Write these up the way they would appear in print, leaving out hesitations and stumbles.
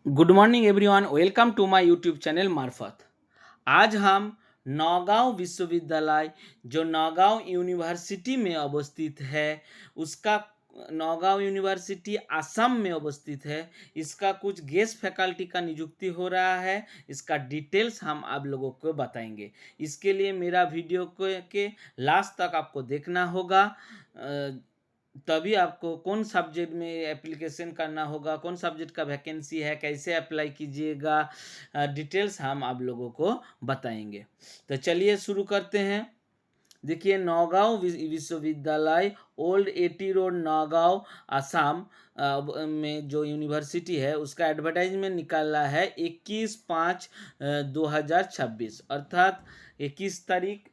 Good morning everyone, welcome to my YouTube channel मार्फत। आज हम नौगांव विश्वविद्यालय जो नौगांव यूनिवर्सिटी में अवस्थित है उसका नौगांव यूनिवर्सिटी असम में अवस्थित है। इसका कुछ गेस्ट फैकल्टी का नियुक्ति हो रहा है। इसका डिटेल्स हम आप लोगों को बताएंगे। इसके लिए मेरा वीडियो के लास्ट तक आपको देखना होगा। तभी आपको कौन सब्जेक्ट में एप्लीकेशन करना होगा, कौन सब्जेक्ट का वैकेंसी है, कैसे अप्लाई कीजिएगा, डिटेल्स हम आप लोगों को बताएंगे। तो चलिए शुरू करते हैं। देखिए, नौगांव विश्वविद्यालय old eighty road Naugaon Assam में जो यूनिवर्सिटी है उसका एडवर्टाइजमेंट निकाला है 21/5/2026 अर्थात 21 तारीख,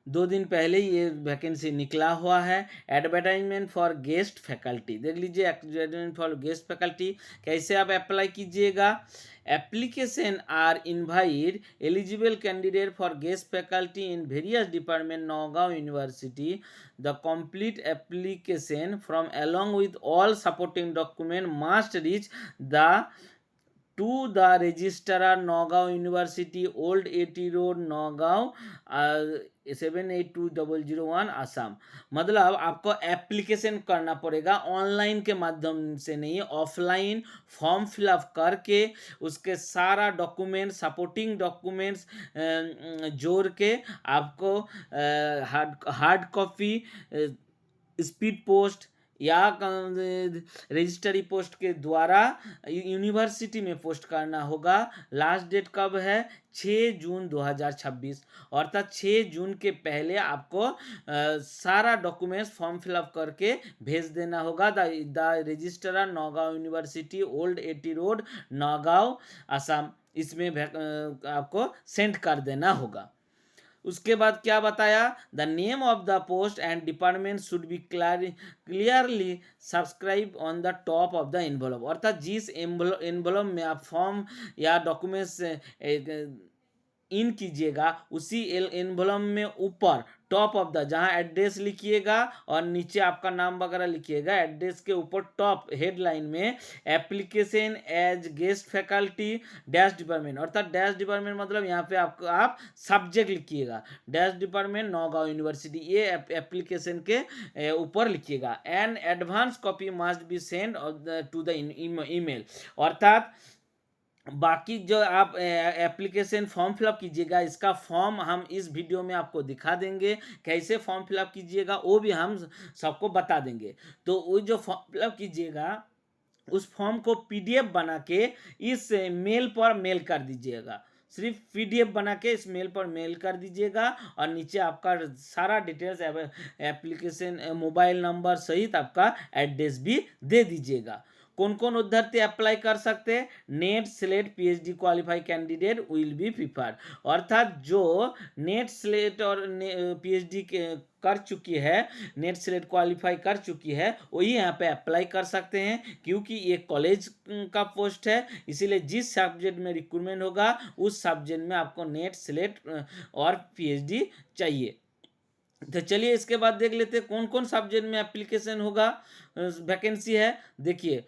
2 दिन पहले ये वैकेंसी निकला हुआ है। एडवर्टाइजमेंट फॉर गेस्ट फैकल्टी देख लीजिए। एडवर्टाइजमेंट फॉर गेस्ट फैकल्टी कैसे आप अप्लाई कीजिएगा। Application are invite eligible candidate for guest faculty in various department Nowgong university. The complete application from along with all supporting document must reach the to the registrar Nagaon University Old 80 Road Nagaon 782001 Assam. मतलब आपको application करना पड़ेगा, online के माध्यम से नहीं, offline form fill up करके उसके सारा डॉक्यूमेंट सपोर्टिंग डॉक्यूमेंट्स जोड़ के आपको हार्ड कॉपी, स्पीड पोस्ट या रजिस्ट्री पोस्ट के द्वारा यूनिवर्सिटी में पोस्ट करना होगा। लास्ट डेट कब है? 6 जून 2026। अर्थात 6 जून के पहले आपको सारा डॉक्यूमेंट्स फॉर्म फिलअप करके भेज देना होगा। The registrar Naugaon university old eighty road Naugaon Assam, इसमें आपको सेंड कर देना होगा। उसके बाद क्या बताया? The name of the post and department should be clearly subscribe on the top of the envelope. अर्थात जिस एनवलप में आप फॉर्म या डॉक्यूमेंट्स इन कीजिएगा उसी एनवलप में ऊपर टॉप ऑफ द, जहां एड्रेस लिखिएगा और नीचे आपका नाम वगैरह लिखिएगा, एड्रेस के ऊपर टॉप हेडलाइन में application as guest faculty dash department. अर्थात डैश डिपार्टमेंट मतलब यहाँ पे आपको आप सब्जेक्ट लिखिएगा, डैश डिपार्टमेंट नौगांव यूनिवर्सिटी, ये एप्लीकेशन के ऊपर लिखिएगा। And advance copy must be send to the email. अर्थात बाकी जो आप एप्लीकेशन फॉर्म फिलअप कीजिएगा, इसका फॉर्म हम इस वीडियो में आपको दिखा देंगे, कैसे फॉर्म फिलअप कीजिएगा वो भी हम सबको बता देंगे। तो वो जो फॉर्म फिलअप कीजिएगा उस फॉर्म को पीडीएफ बना के इस मेल पर मेल कर दीजिएगा। सिर्फ पीडीएफ बना के इस मेल पर मेल कर दीजिएगा और नीचे आपका सारा डिटेल्स, एप्लीकेशन मोबाइल नंबर सहित आपका एड्रेस भी दे दीजिएगा। कौन कौन अभ्यर्थी अप्लाई कर सकते हैं? NET SLET PhD qualify candidate will be preferred. अर्थात जो नेट स्लेट और पीएचडी कर चुकी है, नेट स्लेट क्वालिफाई कर चुकी है, वही यहाँ पे अप्लाई कर सकते हैं, क्योंकि ये कॉलेज का पोस्ट है। इसीलिए जिस सब्जेक्ट में रिक्रूटमेंट होगा उस सब्जेक्ट में आपको नेट स्लेट और पीएचडी चाहिए। तो चलिए इसके बाद देख लेते हैं कौन कौन सब्जेक्ट में एप्लीकेशन होगा, वैकेंसी है। देखिए,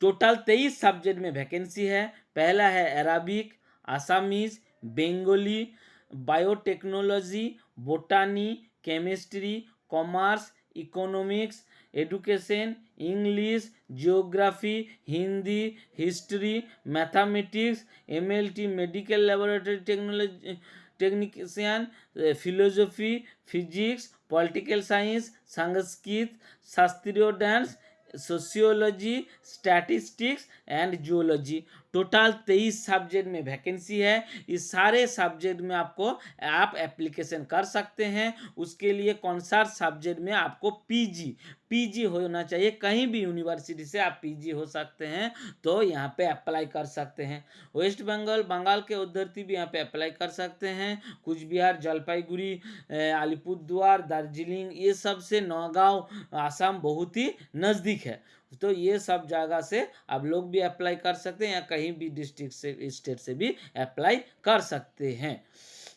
टोटल 23 सब्जेक्ट में वैकेंसी है। पहला है Arabic, Assamese, Bengali, biotechnology, botany, chemistry, commerce, economics, education, English, geography, Hindi, history, mathematics, MLT medical laboratory technology technician, philosophy, physics, political science, Sanskrit, शास्त्रीय dance, sociology, statistics and geology. Total 23 subject में vacancy है। इस सारे subject में आपको आप एप्लीकेशन कर सकते हैं। उसके लिए कौन सा सब्जेक्ट में आपको पीजी होना चाहिए। कहीं भी यूनिवर्सिटी से आप पीजी हो सकते हैं, तो यहाँ पे अप्लाई कर सकते हैं। वेस्ट बंगाल के अभ्यर्थी भी यहाँ पे अप्लाई कर सकते हैं। कुछ बिहार, जलपाईगुड़ी, अलीपुरद्वार, दार्जिलिंग, ये सब से नौगांव आसाम बहुत ही नज़दीक है। तो ये सब जगह से आप लोग भी अप्लाई कर सकते हैं या कहीं भी डिस्ट्रिक्ट से, स्टेट से भी अप्लाई कर सकते हैं।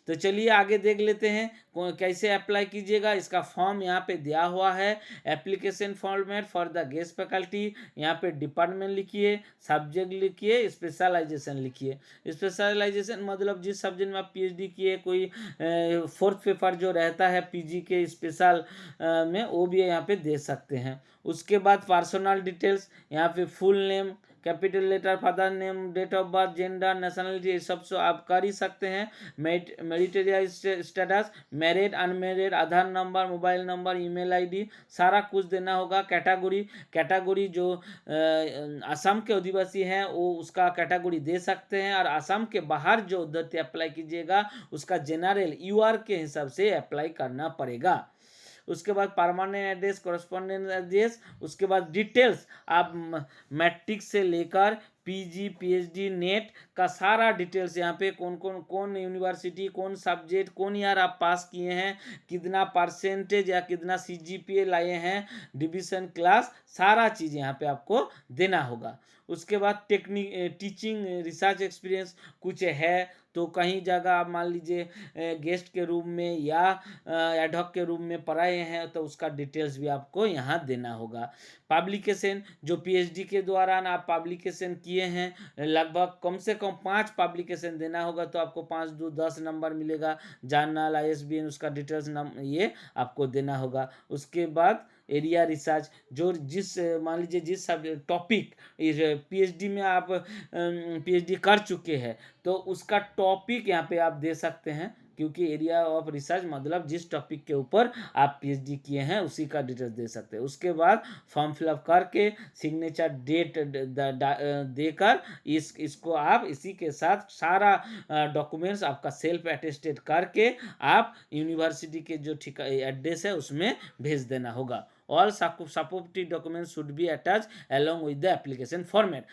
तो चलिए आगे देख लेते हैं कैसे अप्लाई कीजिएगा। इसका फॉर्म यहाँ पे दिया हुआ है। Application format for the guest faculty, यहाँ पे डिपार्टमेंट लिखिए, सब्जेक्ट लिखिए, स्पेशलाइजेशन लिखिए। स्पेशलाइजेशन मतलब जिस सब्जेक्ट में आप पीएचडी किए, कोई फोर्थ पेपर जो रहता है पीजी के स्पेशल में, वो भी यहाँ पे दे सकते हैं। उसके बाद पर्सनल डिटेल्स, यहाँ पे full name, capital letter, father name, date of birth, gender, nationality, ये सब सो आप कर ही सकते हैं। Marital status, married, unmarried, Aadhaar number, mobile number, email ID, सारा कुछ देना होगा। कैटेगरी जो असम के आदिवासी हैं वो उसका कैटेगरी दे सकते हैं, और असम के बाहर जो उद्धृति अप्लाई कीजिएगा उसका जनरल यूआर के हिसाब से अप्लाई करना पड़ेगा। उसके बाद परमानेंट एड्रेस, कॉरेस्पॉन्डेंस एड्रेस, उसके बाद डिटेल्स आप मैट्रिक से लेकर पीजी, पीएचडी, नेट का सारा डिटेल्स यहाँ पे कौन यूनिवर्सिटी, कौन सब्जेक्ट, कौन ईयर आप पास किए हैं, कितना परसेंटेज या कितना सीजीपीए लाए हैं, डिवीजन क्लास, सारा चीज़ यहाँ पे आपको देना होगा। उसके बाद टीचिंग रिसर्च एक्सपीरियंस कुछ है तो कहीं जगह आप मान लीजिए गेस्ट के रूम में या एडहॉक के रूम में पढ़ाए हैं तो उसका डिटेल्स भी आपको यहाँ देना होगा। पब्लिकेशन जो पीएचडी के दौरान आप पब्लिकेशन किए हैं, लगभग कम से कम 5 पब्लिकेशन देना होगा तो आपको 5 2 10 नंबर मिलेगा। जर्नल, आईएसबीएन, उसका डिटेल्स ये आपको देना होगा। उसके बाद एरिया रिसर्च, जो जिस मान लीजिए जिस सब टॉपिक पीएचडी में आप पीएचडी कर चुके हैं तो उसका टॉपिक यहाँ पे आप दे सकते हैं, क्योंकि एरिया ऑफ रिसर्च मतलब जिस टॉपिक के ऊपर आप पीएचडी किए हैं उसी का डिटेल्स दे सकते हैं। उसके बाद फॉर्म फिलअप करके सिग्नेचर डेट देकर इसको आप इसी के साथ सारा डॉक्यूमेंट्स आपका सेल्फ अटेस्टेड करके आप यूनिवर्सिटी के जो एड्रेस है उसमें भेज देना होगा। All supportive documents should be attach along with the application format।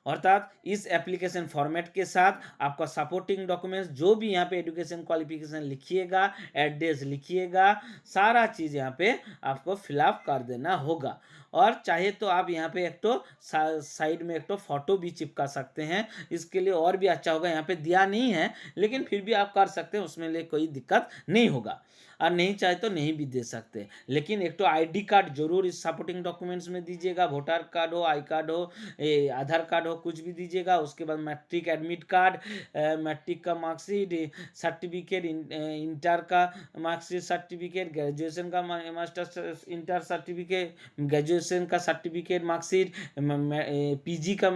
अर्थात इस एप्लीकेशन फॉर्मेट के साथ आपका सपोर्टिंग डॉक्यूमेंट्स जो भी यहाँ पे एजुकेशन क्वालिफिकेशन लिखिएगा, एड्रेस लिखिएगा, सारा चीज़ यहाँ पे आपको फिलअप कर देना होगा। और चाहे तो आप यहाँ पे एक तो साइड में एक तो फोटो भी चिपका सकते हैं, इसके लिए और भी अच्छा होगा। यहाँ पे दिया नहीं है लेकिन फिर भी आप कर सकते हैं, उसमें लिए कोई दिक्कत नहीं होगा। और नहीं चाहे तो नहीं भी दे सकते, लेकिन एक तो आईडी कार्ड जरूर इस सपोर्टिंग डॉक्यूमेंट्स में दीजिएगा। वोटर कार्ड हो, आई कार्ड हो, आधार कार्ड हो, कुछ भी दीजिएगा। उसके बाद मैट्रिक एडमिट कार्ड, मैट्रिक का मार्कशीट, सर्टिफिकेट, इंटर का मार्कशीट सर्टिफिकेट, ग्रेजुएशन का मास्टर्स इंटर सर्टिफिकेट, ग्रेजुएशन का सर्टिफिकेट मार्कशीट, पीजी का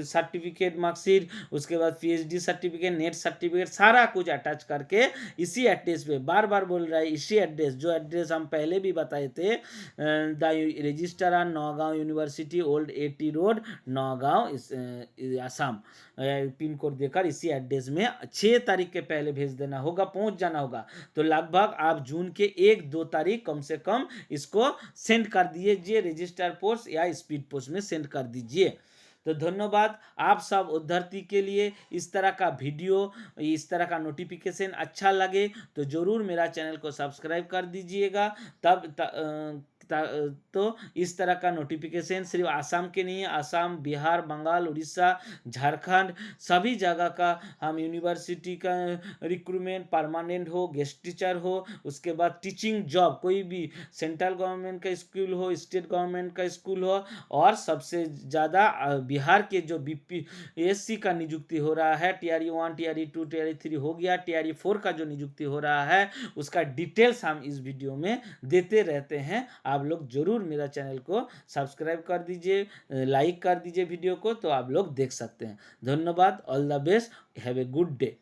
सर्टिफिकेट मार्कशीट, उसके बाद पीएचडी सर्टिफिकेट, नेट सर्टिफिकेट, सारा कुछ अटैच करके इसी एड्रेस पे, बार बार बोल रहा है इसी एड्रेस, जो एड्रेस हम पहले भी बताए थे, the registrar Naugaon university, old eighty road, Naugaon, Assam, pin code देकर इसी एड्रेस में 6 तारीख के पहले भेज देना होगा, पहुंच जाना होगा। तो लगभग आप जून के 1-2 तारीख कम से कम इसको सेंड कर दीजिए, रजिस्टर पोस्ट या स्पीड पोस्ट में सेंड कर दीजिए। तो धन्यवाद आप सब उद्धृति के लिए। इस तरह का वीडियो, इस तरह का नोटिफिकेशन अच्छा लगे तो ज़रूर मेरा चैनल को सब्सक्राइब कर दीजिएगा। तो इस तरह का नोटिफिकेशन सिर्फ आसाम के नहीं है, आसाम, बिहार, बंगाल, उड़ीसा, झारखंड, सभी जगह का हम यूनिवर्सिटी का रिक्रूटमेंट, परमानेंट हो, गेस्ट टीचर हो, उसके बाद टीचिंग जॉब, कोई भी सेंट्रल गवर्नमेंट का स्कूल हो, स्टेट गवर्नमेंट का स्कूल हो, और सबसे ज़्यादा बिहार के जो बीपीएससी का नियुक्ति हो रहा है, टीआरई 1, टीआरई 2, टीआरई 3 हो गया, टीआरई 4 का जो नियुक्ति हो रहा है उसका डिटेल्स हम इस वीडियो में देते रहते हैं। आप लोग जरूर मेरा चैनल को सब्सक्राइब कर दीजिए, लाइक कर दीजिए वीडियो को, तो आप लोग देख सकते हैं। धन्यवाद, all the best, have a good day.